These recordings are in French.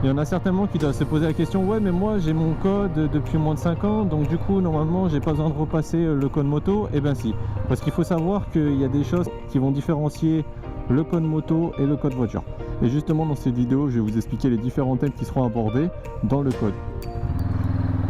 Il y en a certainement qui doivent se poser la question, ouais mais moi j'ai mon code depuis moins de 5 ans, donc du coup normalement j'ai pas besoin de repasser le code moto. Eh bien si, parce qu'il faut savoir qu'il y a des choses qui vont différencier le code moto et le code voiture. Et justement dans cette vidéo je vais vous expliquer les différents thèmes qui seront abordés dans le code.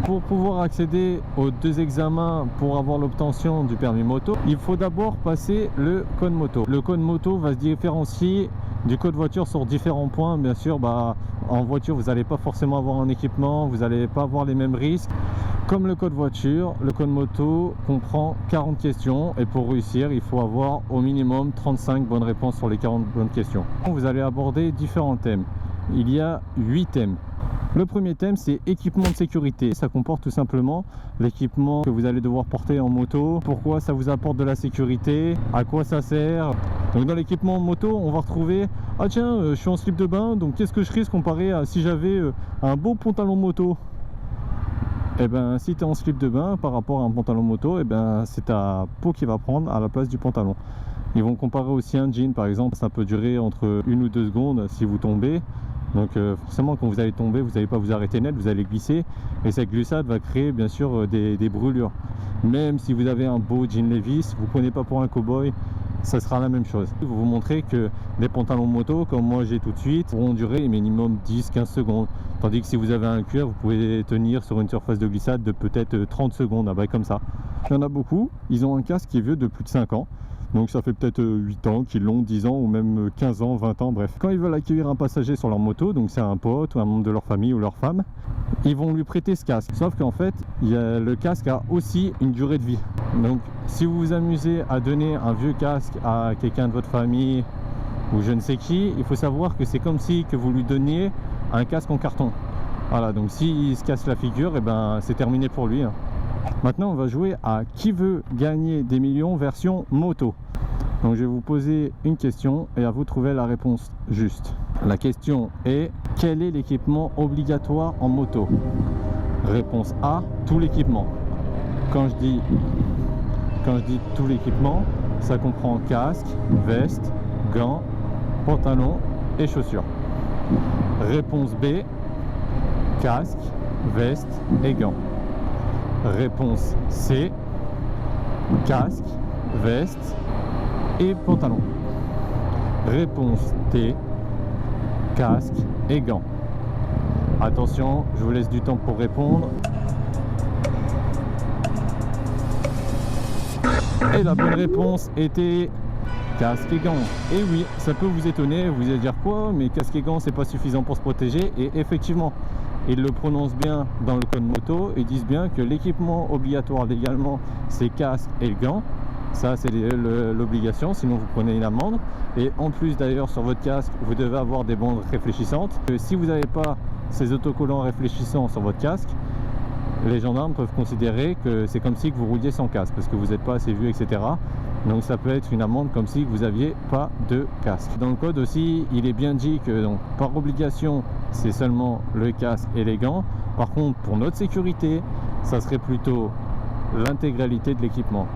Pour pouvoir accéder aux 2 examens pour avoir l'obtention du permis moto, il faut d'abord passer le code moto. Le code moto va se différencier du code voiture sur différents points. Bien sûr, en voiture, vous n'allez pas forcément avoir un équipement, vous n'allez pas avoir les mêmes risques. Comme le code voiture, le code moto comprend 40 questions et pour réussir, il faut avoir au minimum 35 bonnes réponses sur les 40 bonnes questions. Vous allez aborder différents thèmes. Il y a 8 thèmes. Le premier thème, c'est équipement de sécurité. Ça comporte tout simplement l'équipement que vous allez devoir porter en moto, pourquoi ça vous apporte de la sécurité, à quoi ça sert. Donc dans l'équipement moto, on va retrouver ah tiens, je suis en slip de bain, donc qu'est-ce que je risque comparé à si j'avais un beau pantalon moto? Et ben si tu es en slip de bain par rapport à un pantalon moto, et ben c'est ta peau qui va prendre à la place du pantalon. Ils vont comparer aussi un jean par exemple, ça peut durer entre 1 ou 2 secondes si vous tombez. Donc forcément quand vous allez tomber, vous n'allez pas vous arrêter net, vous allez glisser et cette glissade va créer bien sûr des brûlures. Même si vous avez un beau jean Levi's, vous ne prenez pas pour un cow-boy, ça sera la même chose. Vous vous montrez que des pantalons moto comme moi j'ai tout de suite pourront durer minimum 10-15 secondes. Tandis que si vous avez un cuir, vous pouvez tenir sur une surface de glissade de peut-être 30 secondes, comme ça. Il y en a beaucoup, ils ont un casque qui est vieux de plus de 5 ans. Donc ça fait peut-être 8 ans qu'ils l'ont, 10 ans ou même 15 ans, 20 ans, bref. Quand ils veulent accueillir un passager sur leur moto, donc c'est un pote ou un membre de leur famille ou leur femme, ils vont lui prêter ce casque. Sauf qu'en fait, le casque a aussi une durée de vie. Donc si vous vous amusez à donner un vieux casque à quelqu'un de votre famille ou je ne sais qui, il faut savoir que c'est comme si que vous lui donniez un casque en carton. Voilà, donc s'il se casse la figure, et ben c'est terminé pour lui. Maintenant on va jouer à qui veut gagner des millions version moto. Donc je vais vous poser une question et à vous de trouver la réponse juste. La question est: quel est l'équipement obligatoire en moto? Réponse A, tout l'équipement. Quand je dis tout l'équipement, ça comprend casque, veste, gants, pantalon et chaussures. Réponse B, casque, veste et gants. Réponse C, casque, veste et pantalon. Réponse D, casque et gants. Attention, je vous laisse du temps pour répondre. Et la bonne réponse était casque et gants. Et oui, ça peut vous étonner, vous allez dire quoi, mais casque et gants c'est pas suffisant pour se protéger. Et effectivement, ils le prononcent bien dans le code moto, ils disent bien que l'équipement obligatoire légalement c'est casque et gants. Ça c'est l'obligation, sinon vous prenez une amende. Et en plus d'ailleurs sur votre casque vous devez avoir des bandes réfléchissantes. Si vous n'avez pas ces autocollants réfléchissants sur votre casque, les gendarmes peuvent considérer que c'est comme si que vous rouliez sans casque parce que vous n'êtes pas assez vieux, etc. Donc ça peut être une amende comme si vous n'aviez pas de casque. Dans le code aussi, il est bien dit que donc, par obligation, c'est seulement le casque et les gants. Par contre, pour notre sécurité, ça serait plutôt l'intégralité de l'équipement.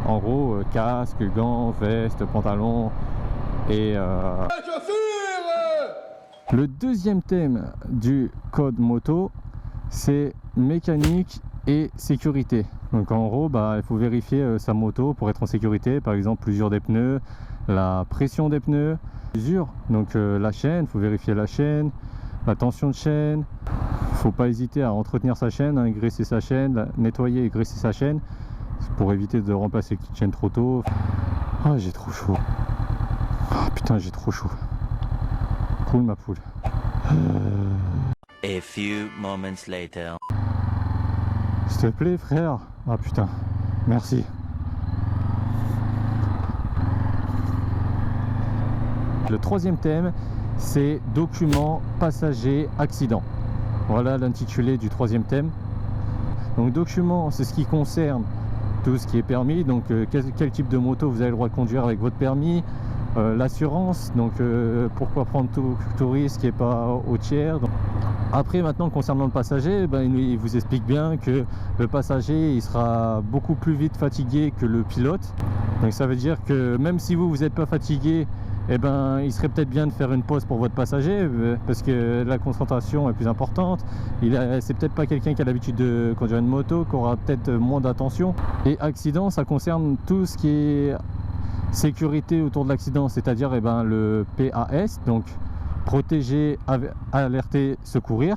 En gros, casque, gants, veste, pantalon et... Le deuxième thème du code moto, c'est mécanique et sécurité. Donc en gros, il faut vérifier sa moto pour être en sécurité. Par exemple, l'usure des pneus, la pression des pneus, l'usure, donc la chaîne, il faut vérifier la chaîne, la tension de chaîne. Il ne faut pas hésiter à entretenir sa chaîne, graisser sa chaîne, nettoyer et graisser sa chaîne pour éviter de remplacer les petites chaînes trop tôt. Ah, j'ai trop chaud. Ah putain, j'ai trop chaud. Cool ma poule. A few moments later. S'il te plaît frère. Ah putain, merci. Le troisième thème, c'est documents, passagers, accidents. Voilà l'intitulé du troisième thème. Donc documents, c'est ce qui concerne tout ce qui est permis. Donc quel type de moto vous avez le droit de conduire avec votre permis. L'assurance, donc pourquoi prendre tout risque et pas au tiers. Donc, après maintenant concernant le passager, il vous explique bien que le passager il sera beaucoup plus vite fatigué que le pilote. Donc ça veut dire que même si vous n'êtes pas fatigué eh ben, il serait peut-être bien de faire une pause pour votre passager parce que la concentration est plus importante. C'est peut-être pas quelqu'un qui a l'habitude de conduire une moto, qui aura peut-être moins d'attention. Et accident, ça concerne tout ce qui est sécurité autour de l'accident, c'est-à-dire eh ben, le PAS, donc protéger, alerter, secourir.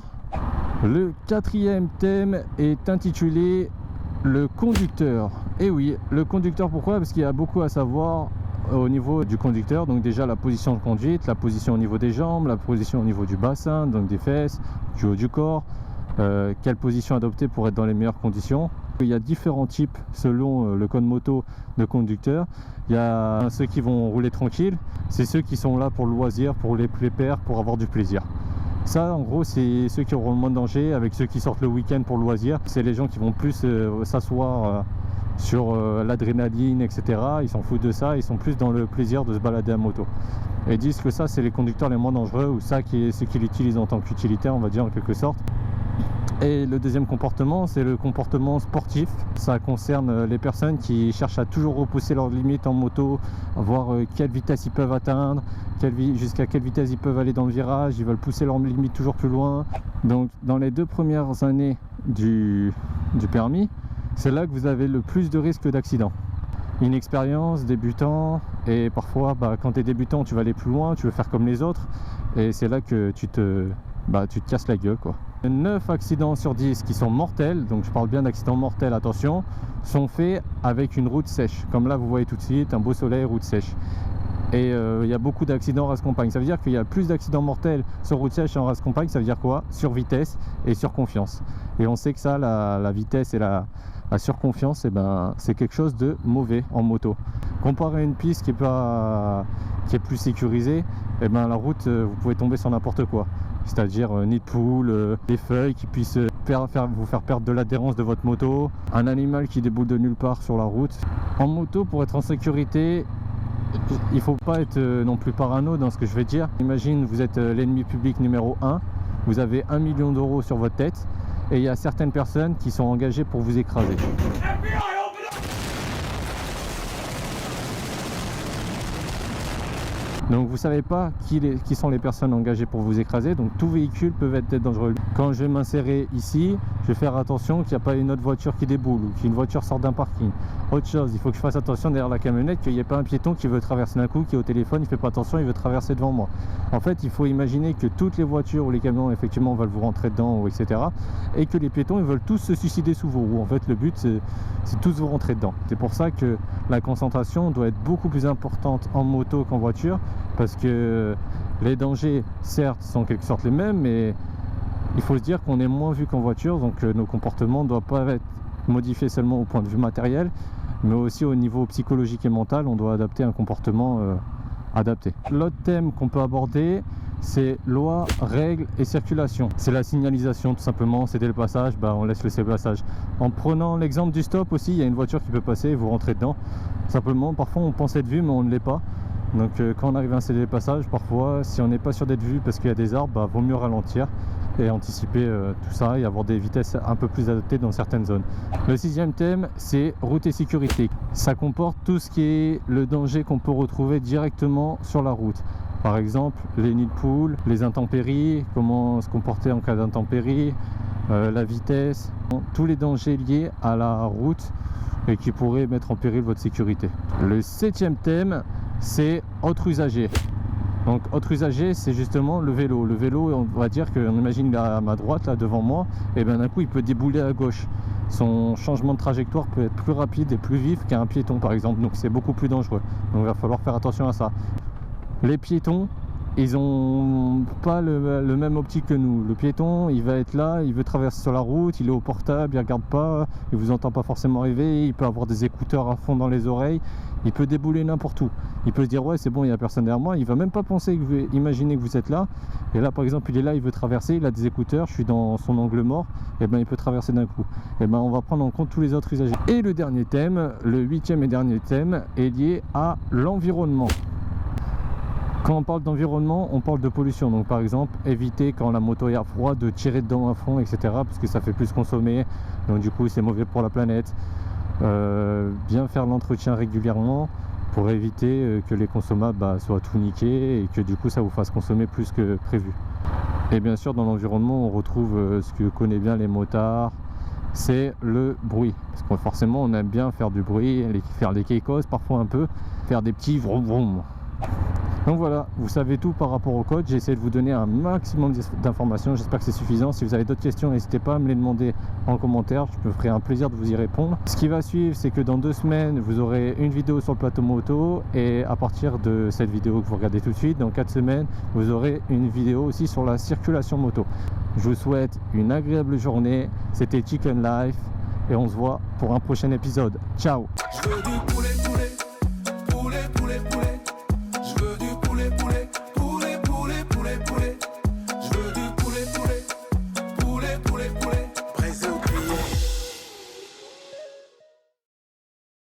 Le quatrième thème est intitulé le conducteur. Et oui, le conducteur, pourquoi? Parce qu'il y a beaucoup à savoir au niveau du conducteur. Donc déjà la position de conduite, la position au niveau des jambes, la position au niveau du bassin, donc des fesses, du haut du corps, quelle position adopter pour être dans les meilleures conditions. Il y a différents types selon le code moto de conducteurs. Il y a ceux qui vont rouler tranquille, c'est ceux qui sont là pour le loisir, pour les pépères, pour avoir du plaisir. Ça en gros c'est ceux qui auront le moins de danger, avec ceux qui sortent le week-end pour le loisir. C'est les gens qui vont plus s'asseoir sur l'adrénaline, etc. Ils s'en foutent de ça, ils sont plus dans le plaisir de se balader à moto. Et ils disent que ça c'est les conducteurs les moins dangereux, ou ça qui est ceux qui l'utilisent en tant qu'utilitaire, on va dire en quelque sorte. Et le deuxième comportement, c'est le comportement sportif. Ça concerne les personnes qui cherchent à toujours repousser leurs limites en moto, voir quelle vitesse ils peuvent atteindre, jusqu'à quelle vitesse ils peuvent aller dans le virage. Ils veulent pousser leurs limites toujours plus loin. Donc dans les 2 premières années du permis, c'est là que vous avez le plus de risques d'accident. Inexpérience, débutant, et parfois quand tu es débutant tu vas aller plus loin, tu veux faire comme les autres, et c'est là que tu te casses la gueule quoi. 9 accidents sur 10 qui sont mortels, donc je parle bien d'accidents mortels, attention, sont faits avec une route sèche. Comme là vous voyez tout de suite, un beau soleil, route sèche. Et il y a beaucoup d'accidents en race campagne. Ça veut dire qu'il y a plus d'accidents mortels sur route sèche et en race campagne. Ça veut dire quoi? Sur vitesse et sur confiance. Et on sait que ça, la vitesse et la surconfiance, eh ben, c'est quelque chose de mauvais en moto. Comparé à une piste qui est plus sécurisée, eh ben, la route, vous pouvez tomber sur n'importe quoi. C'est-à-dire nid de poule, des feuilles qui puissent vous faire perdre de l'adhérence de votre moto, un animal qui déboule de nulle part sur la route. En moto, pour être en sécurité, il ne faut pas être non plus parano dans ce que je vais dire. Imagine, vous êtes l'ennemi public numéro 1, vous avez 1 million d'euros sur votre tête, et il y a certaines personnes qui sont engagées pour vous écraser. Donc vous savez pas qui sont les personnes engagées pour vous écraser, donc tout véhicule peut être dangereux. Quand je vais m'insérer ici, je vais faire attention qu'il n'y a pas une autre voiture qui déboule ou qu'une voiture sorte d'un parking. Autre chose, il faut que je fasse attention derrière la camionnette, qu'il n'y ait pas un piéton qui veut traverser d'un coup, qui est au téléphone, il fait pas attention, il veut traverser devant moi. En fait, il faut imaginer que toutes les voitures ou les camions effectivement veulent vous rentrer dedans, etc. Et que les piétons ils veulent tous se suicider sous vos roues. En fait, le but c'est tous vous rentrer dedans. C'est pour ça que la concentration doit être beaucoup plus importante en moto qu'en voiture, parce que les dangers certes sont en quelque sorte les mêmes, mais il faut se dire qu'on est moins vu qu'en voiture, donc nos comportements ne doivent pas être modifiés seulement au point de vue matériel, mais aussi au niveau psychologique et mental. On doit adapter un comportement adapté. L'autre thème qu'on peut aborder, c'est loi, règles et circulation. C'est la signalisation tout simplement, céder le passage, on laisse laisser le passage. En prenant l'exemple du stop aussi, il y a une voiture qui peut passer et vous rentrez dedans. Simplement, parfois on pense être vu mais on ne l'est pas. Donc quand on arrive à céder le passage, parfois si on n'est pas sûr d'être vu parce qu'il y a des arbres, vaut mieux ralentir et anticiper tout ça et avoir des vitesses un peu plus adaptées dans certaines zones. Le 6e thème, c'est route et sécurité. Ça comporte tout ce qui est le danger qu'on peut retrouver directement sur la route. Par exemple, les nids de poules, les intempéries, comment se comporter en cas d'intempéries, la vitesse, tous les dangers liés à la route et qui pourraient mettre en péril votre sécurité. Le 7e thème, c'est autres usagers. Donc autre usager, c'est justement le vélo. Le vélo, on va dire qu'on imagine à ma droite, là devant moi, et bien d'un coup il peut débouler à gauche. Son changement de trajectoire peut être plus rapide et plus vif qu'un piéton par exemple, donc c'est beaucoup plus dangereux. Donc il va falloir faire attention à ça. Les piétons, ils ont pas le même optique que nous. Le piéton, il va être là, il veut traverser sur la route, il est au portable, il regarde pas, il vous entend pas forcément arriver, il peut avoir des écouteurs à fond dans les oreilles, il peut débouler n'importe où. Il peut se dire ouais c'est bon, il y a personne derrière moi, il va même pas penser imaginer que vous êtes là. Et là par exemple il est là, il veut traverser, il a des écouteurs, je suis dans son angle mort, et il peut traverser d'un coup. Et on va prendre en compte tous les autres usagers. Et le dernier thème, le 8e et dernier thème, est lié à l'environnement. Quand on parle d'environnement, on parle de pollution. Donc par exemple, éviter quand la moto est à froid de tirer dedans à fond, etc. Parce que ça fait plus consommer. Donc du coup, c'est mauvais pour la planète. Bien faire l'entretien régulièrement. pour éviter que les consommables soient tout niqués et que du coup ça vous fasse consommer plus que prévu. Et bien sûr dans l'environnement on retrouve ce que connaissent bien les motards, c'est le bruit. Parce que forcément on aime bien faire du bruit, faire des kékos parfois un peu, faire des petits vroom vroom. Donc voilà, vous savez tout par rapport au code. J'ai essayé de vous donner un maximum d'informations. J'espère que c'est suffisant. Si vous avez d'autres questions, n'hésitez pas à me les demander en commentaire. Je me ferai un plaisir de vous y répondre. Ce qui va suivre, c'est que dans 2 semaines, vous aurez une vidéo sur le plateau moto. Et à partir de cette vidéo que vous regardez tout de suite, dans 4 semaines, vous aurez une vidéo aussi sur la circulation moto. Je vous souhaite une agréable journée. C'était Chicken Life. Et on se voit pour un prochain épisode. Ciao!